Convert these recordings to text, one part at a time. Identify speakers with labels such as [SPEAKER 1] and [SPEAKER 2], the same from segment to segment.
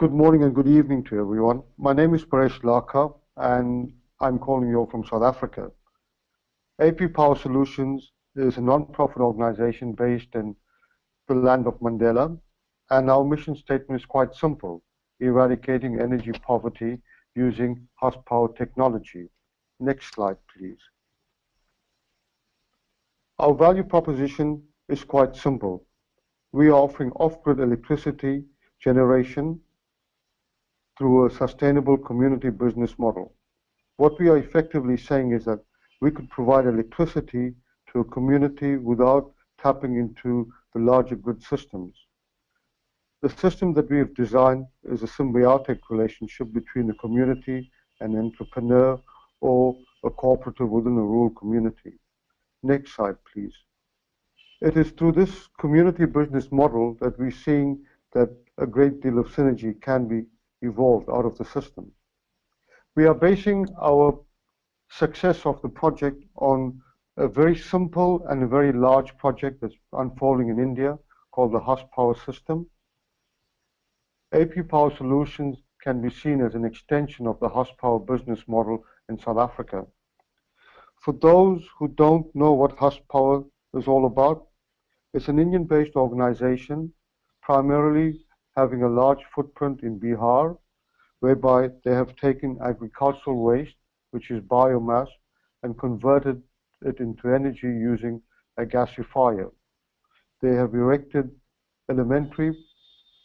[SPEAKER 1] Good morning and good evening to everyone. My name is Paresh Laka and I'm calling you all from South Africa. AP Power Solutions is a non-profit organization based in the land of Mandela, and our mission statement is quite simple: eradicating energy poverty using horsepower technology. Next slide, please. Our value proposition is quite simple. We are offering off-grid electricity generation through a sustainable community business model. What we are effectively saying is that we could provide electricity to a community without tapping into the larger grid systems. The system that we have designed is a symbiotic relationship between the community and an entrepreneur or a cooperative within a rural community. Next slide, please. It is through this community business model that we're seeing that a great deal of synergy can be evolved out of the system. We are basing our success of the project on a very simple and a very large project that's unfolding in India called the horsepower system. AP Power Solutions can be seen as an extension of the horsepower business model in South Africa. For those who don't know what horsepower is all about, it's an Indian-based organization, primarily having a large footprint in Bihar, whereby they have taken agricultural waste, which is biomass, and converted it into energy using a gasifier. They have erected elementary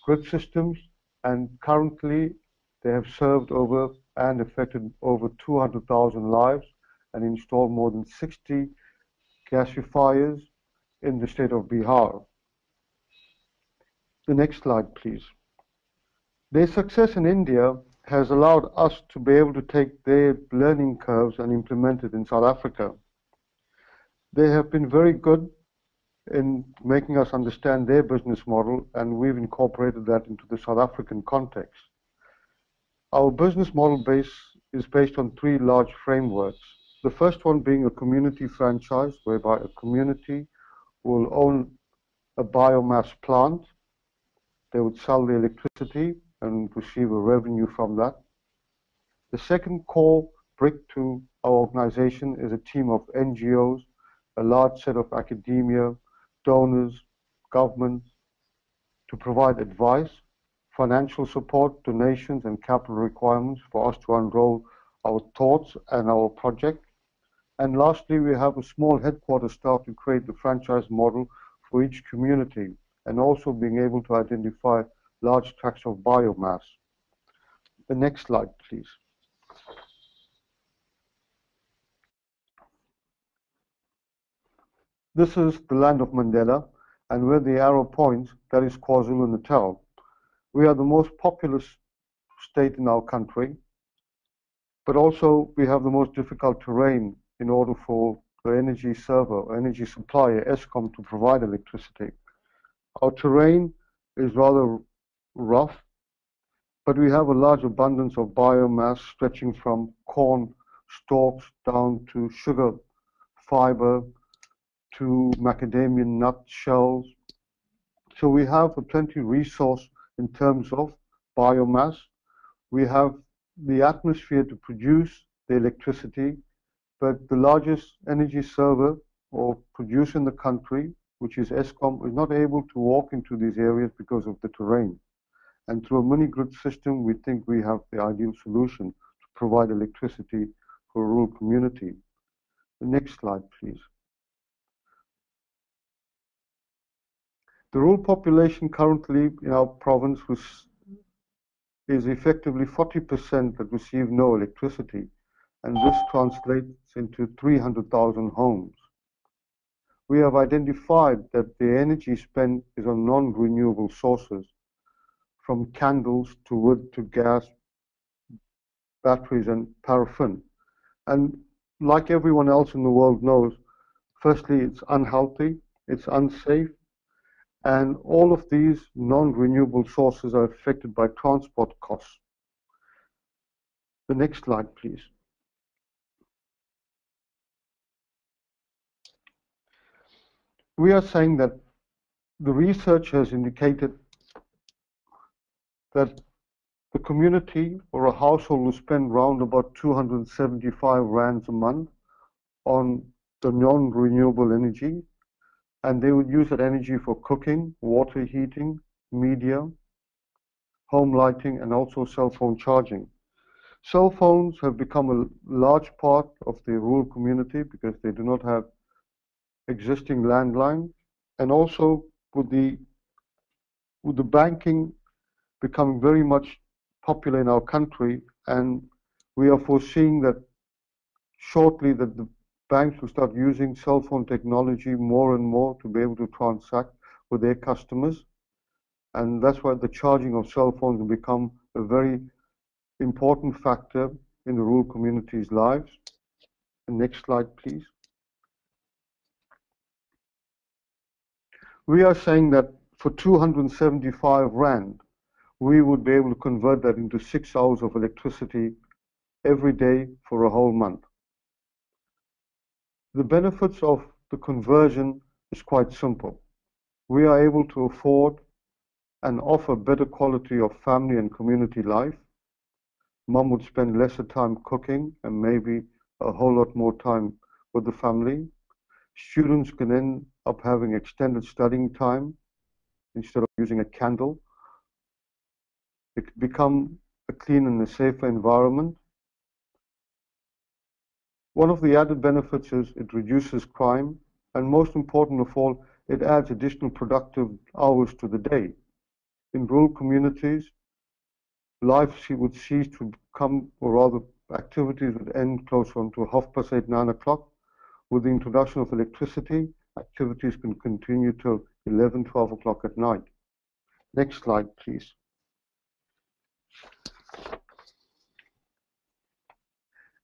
[SPEAKER 1] grid systems, and currently they have served over and affected over 200,000 lives and installed more than 60 gasifiers in the state of Bihar. The next slide, please. Their success in India has allowed us to be able to take their learning curves and implement it in South Africa. They have been very good in making us understand their business model, and we've incorporated that into the South African context. Our business model is based on three large frameworks. The first one being a community franchise, whereby a community will own a biomass plant. They would sell the electricity and receive a revenue from that. The second core brick to our organization is a team of NGOs, a large set of academia, donors, government, to provide advice, financial support, donations, and capital requirements for us to unroll our thoughts and our project. And lastly, we have a small headquarters staff to create the franchise model for each community, and also being able to identify large tracts of biomass. The next slide, please. This is the land of Mandela, and where the arrow points, that is KwaZulu-Natal. We are the most populous state in our country, but also we have the most difficult terrain in order for the energy server, energy supplier, Eskom, to provide electricity. Our terrain is rather rough, but we have a large abundance of biomass stretching from corn stalks down to sugar fiber to macadamia nut shells. So we have a plenty resource in terms of biomass. We have the atmosphere to produce the electricity, but the largest energy server or producer in the country, which is Eskom, is not able to walk into these areas because of the terrain. And through a mini-grid system, we think we have the ideal solution to provide electricity for a rural community. The next slide, please. The rural population currently in our province is effectively 40% that receive no electricity, and this translates into 300,000 homes. We have identified that the energy spent is on non-renewable sources, from candles to wood to gas, batteries and paraffin. And like everyone else in the world knows, firstly, it's unhealthy, it's unsafe, and all of these non-renewable sources are affected by transport costs. The next slide, please. We are saying that the research has indicated that The community or a household will spend round about 275 rands a month on the non-renewable energy, and they would use that energy for cooking, water heating, media, home lighting, and also cell phone charging. Cell phones have become a large part of the rural community because they do not have existing landlines, and also with the banking becoming very much popular in our country, and we are foreseeing that shortly that the banks will start using cell phone technology more and more to be able to transact with their customers. And that's why the charging of cell phones will become a very important factor in the rural communities' lives. The next slide, please. We are saying that for 275 Rand, we would be able to convert that into 6 hours of electricity every day for a whole month. The benefits of the conversion is quite simple. We are able to afford and offer better quality of family and community life. Mom would spend lesser time cooking and maybe a whole lot more time with the family. Students can end up having extended studying time instead of using a candle. It can become a clean and a safer environment. One of the added benefits is it reduces crime, and most important of all, it adds additional productive hours to the day. In rural communities, life would cease to come, or rather activities would end closer on to 8:30, 9 o'clock. With the introduction of electricity, activities can continue till 11, 12 o'clock at night. Next slide, please.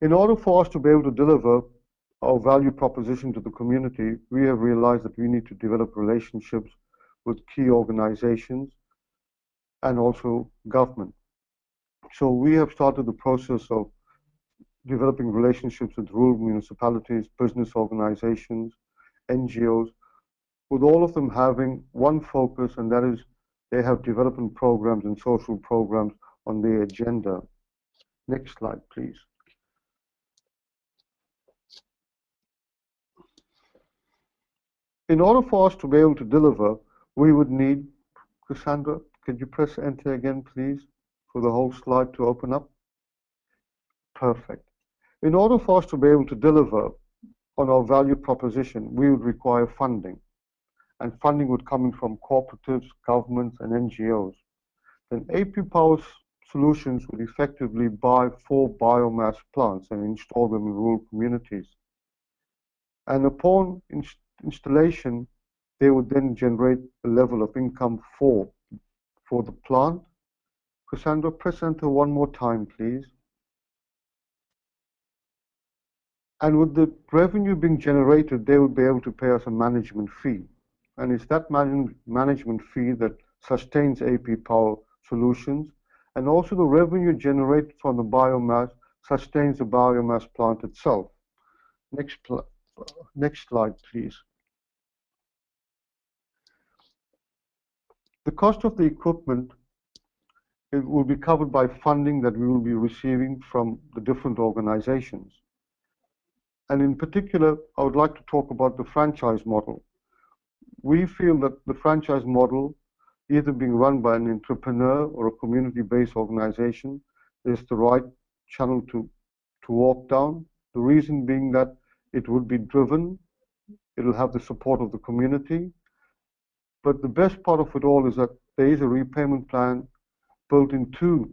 [SPEAKER 1] In order for us to be able to deliver our value proposition to the community, we have realized that we need to develop relationships with key organizations and also government. So we have started the process of developing relationships with rural municipalities, business organizations, NGOs, with all of them having one focus, and that is they have development programs and social programs on their agenda. Next slide, please. In order for us to be able to deliver, we would need, Cassandra, could you press enter again, please, for the whole slide to open up? Perfect. In order for us to be able to deliver on our value proposition, we would require funding. And funding would come in from cooperatives, governments, and NGOs. Then AP Power Solutions would effectively buy 4 biomass plants and install them in rural communities. And upon installation, they would then generate a level of income for the plant. Cassandra, press enter one more time, please. And with the revenue being generated, they would be able to pay us a management fee. And it's that management fee that sustains AP Power Solutions. And also the revenue generated from the biomass sustains the biomass plant itself. Next slide, please. The cost of the equipment, it will be covered by funding that we will be receiving from the different organizations. And in particular, I would like to talk about the franchise model. We feel that the franchise model, either being run by an entrepreneur or a community-based organization, is the right channel to walk down. The reason being that it would be driven, it'll have the support of the community. But the best part of it all is that there is a repayment plan built into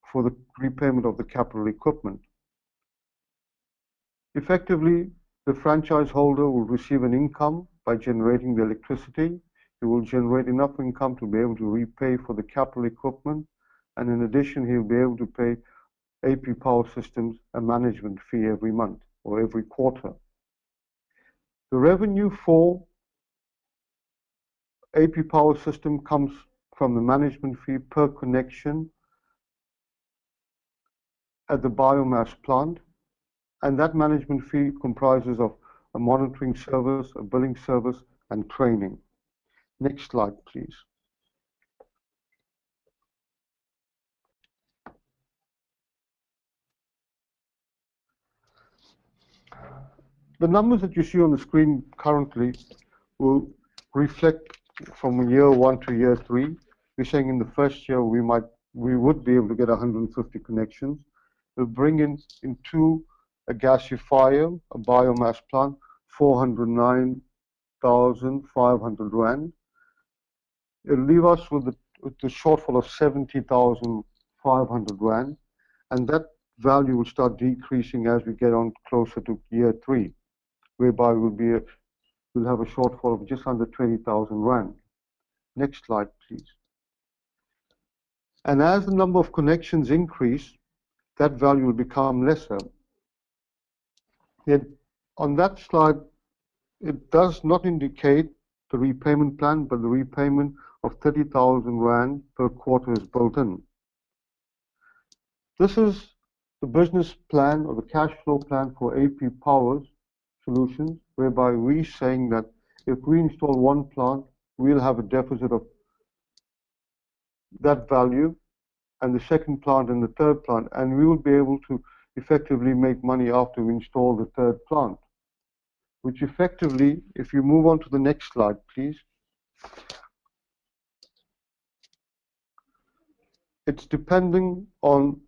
[SPEAKER 1] for the repayment of the capital equipment. Effectively, the franchise holder will receive an income by generating the electricity. He will generate enough income to be able to repay for the capital equipment, and in addition, he'll be able to pay AP Power Systems a management fee every month or every quarter. The revenue for AP Power System comes from the management fee per connection at the biomass plant, and that management fee comprises of a monitoring service, a billing service, and training. Next slide, please. The numbers that you see on the screen currently will reflect from year 1 to year 3. We're saying in the first year we would be able to get 150 connections. We'll bring in two, a gasifier, a biomass plant, 409,500 rand. It'll leave us with the shortfall of 70,500 rand, and that value will start decreasing as we get on closer to year 3, whereby we'll have a shortfall of just under 20,000 rand. Next slide, please. And as the number of connections increase, that value will become lesser. Yet on that slide, it does not indicate the repayment plan, but the repayment of 30,000 rand per quarter is built in. This is the business plan or the cash flow plan for AP Power's solutions, whereby we're saying that if we install one plant, we'll have a deficit of that value, and the second plant and the third plant, and we will be able to effectively make money after we install the third plant, which effectively, if you move on to the next slide, please, it's depending on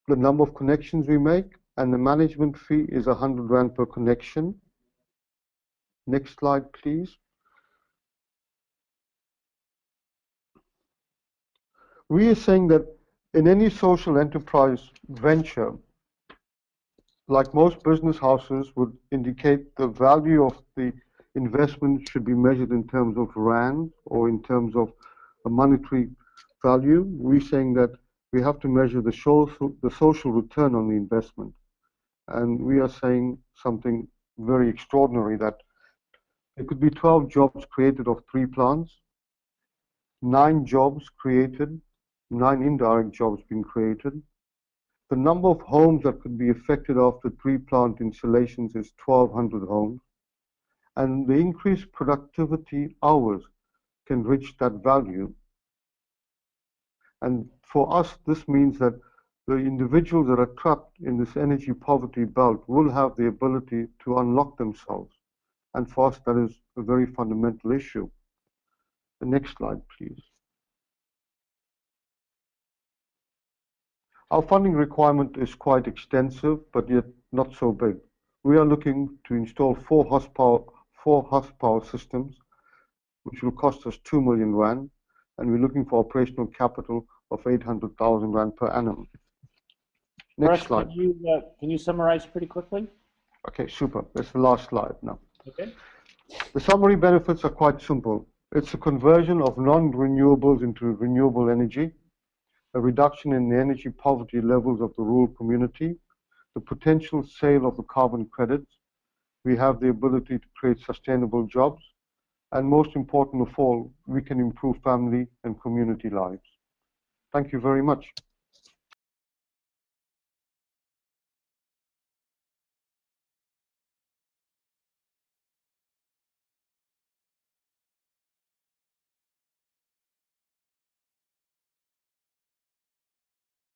[SPEAKER 1] the number of connections we make, and the management fee is 100 rand per connection. Next slide, please. We are saying that in any social enterprise venture, like most business houses would indicate, the value of the investment should be measured in terms of rand or in terms of a monetary value. We're saying that we have to measure the social return on the investment. And we are saying something very extraordinary, that there could be 12 jobs created of 3 plants, 9 jobs created, 9 indirect jobs being created. The number of homes that could be affected after 3 plant installations is 1,200 homes. And the increased productivity hours can reach that value. And for us, this means that the individuals that are trapped in this energy poverty belt will have the ability to unlock themselves. And for us, that is a very fundamental issue. The next slide, please. Our funding requirement is quite extensive, but yet not so big. We are looking to install 4 horsepower systems, which will cost us 2 million rand, and we're looking for operational capital of 800,000 rand per annum. Next slide.
[SPEAKER 2] Can you summarize pretty quickly?
[SPEAKER 1] Okay, super. That's the last slide now.
[SPEAKER 2] Okay.
[SPEAKER 1] The summary benefits are quite simple. It's a conversion of non-renewables into renewable energy, a reduction in the energy poverty levels of the rural community, the potential sale of the carbon credits. We have the ability to create sustainable jobs, and most important of all, we can improve family and community lives. Thank you very much.